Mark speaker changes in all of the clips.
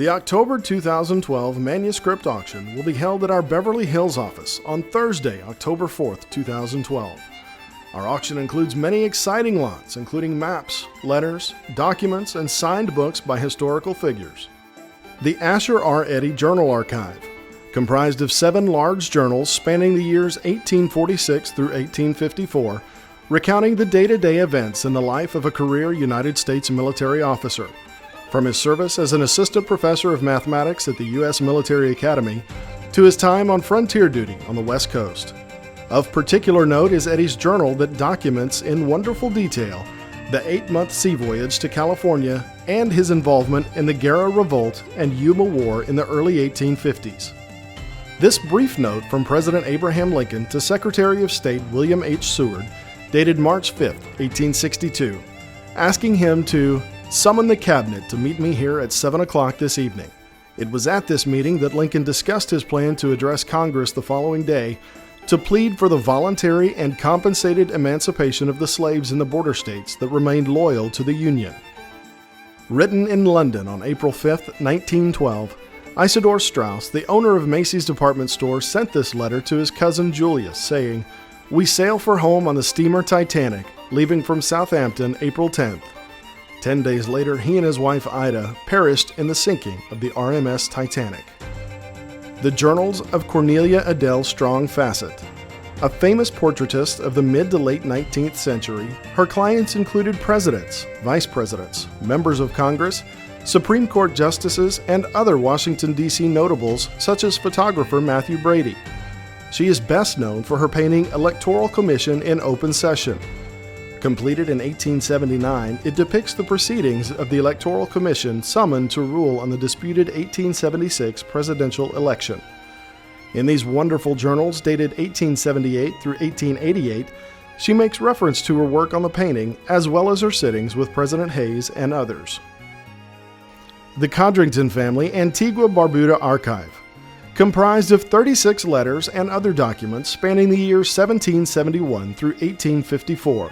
Speaker 1: The October 2012 manuscript auction will be held at our Beverly Hills office on Thursday, October 4th, 2012. Our auction includes many exciting lots, including maps, letters, documents, and signed books by historical figures. The Asher R. Eddy Journal Archive, comprised of 7 large journals spanning the years 1846 through 1854, recounting the day-to-day events in the life of a career United States military officer, from his service as an assistant professor of mathematics at the U.S. Military Academy to his time on frontier duty on the West Coast. Of particular note is Eddy's journal that documents in wonderful detail the 8-month sea voyage to California and his involvement in the Garra Revolt and Yuma War in the early 1850s. This brief note from President Abraham Lincoln to Secretary of State William H. Seward, dated March 5, 1862, asking him to summon the cabinet to meet me here at 7 o'clock this evening. It was at this meeting that Lincoln discussed his plan to address Congress the following day to plead for the voluntary and compensated emancipation of the slaves in the border states that remained loyal to the Union. Written in London on April 5, 1912, Isidor Straus, the owner of Macy's department store, sent this letter to his cousin Julius, saying, "We sail for home on the steamer Titanic, leaving from Southampton April 10th. 10 days later, he and his wife Ida perished in the sinking of the RMS Titanic." The Journals of Cornelia Adele Strong Fassett. A famous portraitist of the mid to late 19th century, her clients included presidents, vice presidents, members of Congress, Supreme Court justices, and other Washington, D.C. notables such as photographer Matthew Brady. She is best known for her painting Electoral Commission in Open Session. Completed in 1879, it depicts the proceedings of the Electoral Commission summoned to rule on the disputed 1876 presidential election. In these wonderful journals dated 1878 through 1888, she makes reference to her work on the painting as well as her sittings with President Hayes and others. The Codrington Family Antigua Barbuda Archive, comprised of 36 letters and other documents spanning the years 1771 through 1854.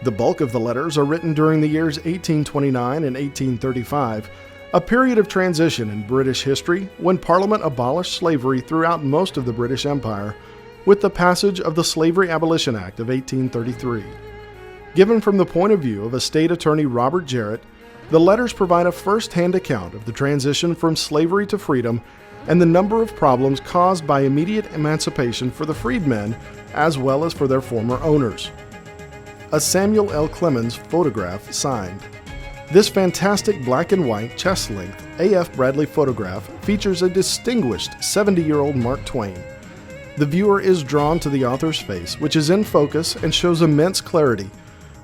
Speaker 1: The bulk of the letters are written during the years 1829 and 1835, a period of transition in British history when Parliament abolished slavery throughout most of the British Empire with the passage of the Slavery Abolition Act of 1833. Given from the point of view of a state attorney Robert Jarrett, the letters provide a first-hand account of the transition from slavery to freedom and the number of problems caused by immediate emancipation for the freedmen as well as for their former owners. A Samuel L. Clemens photograph signed. This fantastic black and white chest-length A.F. Bradley photograph features a distinguished 70-year-old Mark Twain. The viewer is drawn to the author's face, which is in focus and shows immense clarity,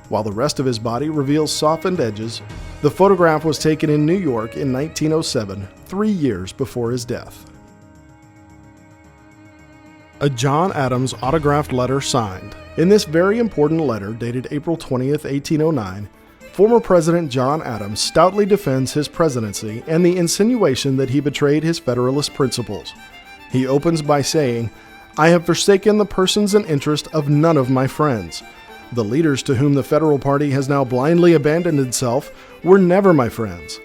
Speaker 1: while the rest of his body reveals softened edges. The photograph was taken in New York in 1907, 3 years before his death. A John Adams autographed letter signed. In this very important letter, dated April 20th, 1809, former President John Adams stoutly defends his presidency and the insinuation that he betrayed his Federalist principles. He opens by saying, "I have forsaken the persons and interest of none of my friends. The leaders to whom the Federal Party has now blindly abandoned itself were never my friends."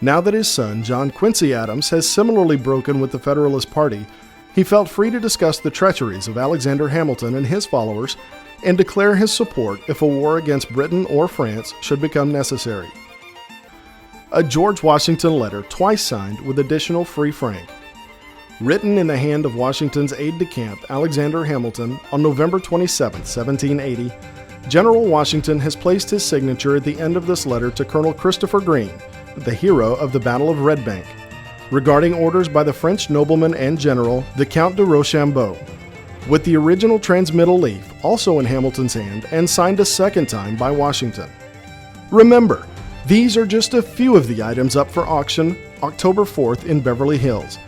Speaker 1: Now that his son, John Quincy Adams, has similarly broken with the Federalist Party, he felt free to discuss the treacheries of Alexander Hamilton and his followers and declare his support if a war against Britain or France should become necessary. A George Washington letter twice signed with additional free frank. Written in the hand of Washington's aide-de-camp Alexander Hamilton on November 27, 1780, General Washington has placed his signature at the end of this letter to Colonel Christopher Greene, the hero of the Battle of Red Bank, regarding orders by the French nobleman and general, the Count de Rochambeau, with the original transmittal leaf also in Hamilton's hand and signed a second time by Washington. Remember, these are just a few of the items up for auction October 4th in Beverly Hills.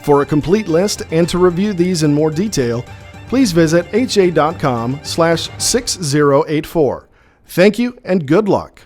Speaker 1: For a complete list and to review these in more detail, please visit ha.com/6084. Thank you and good luck.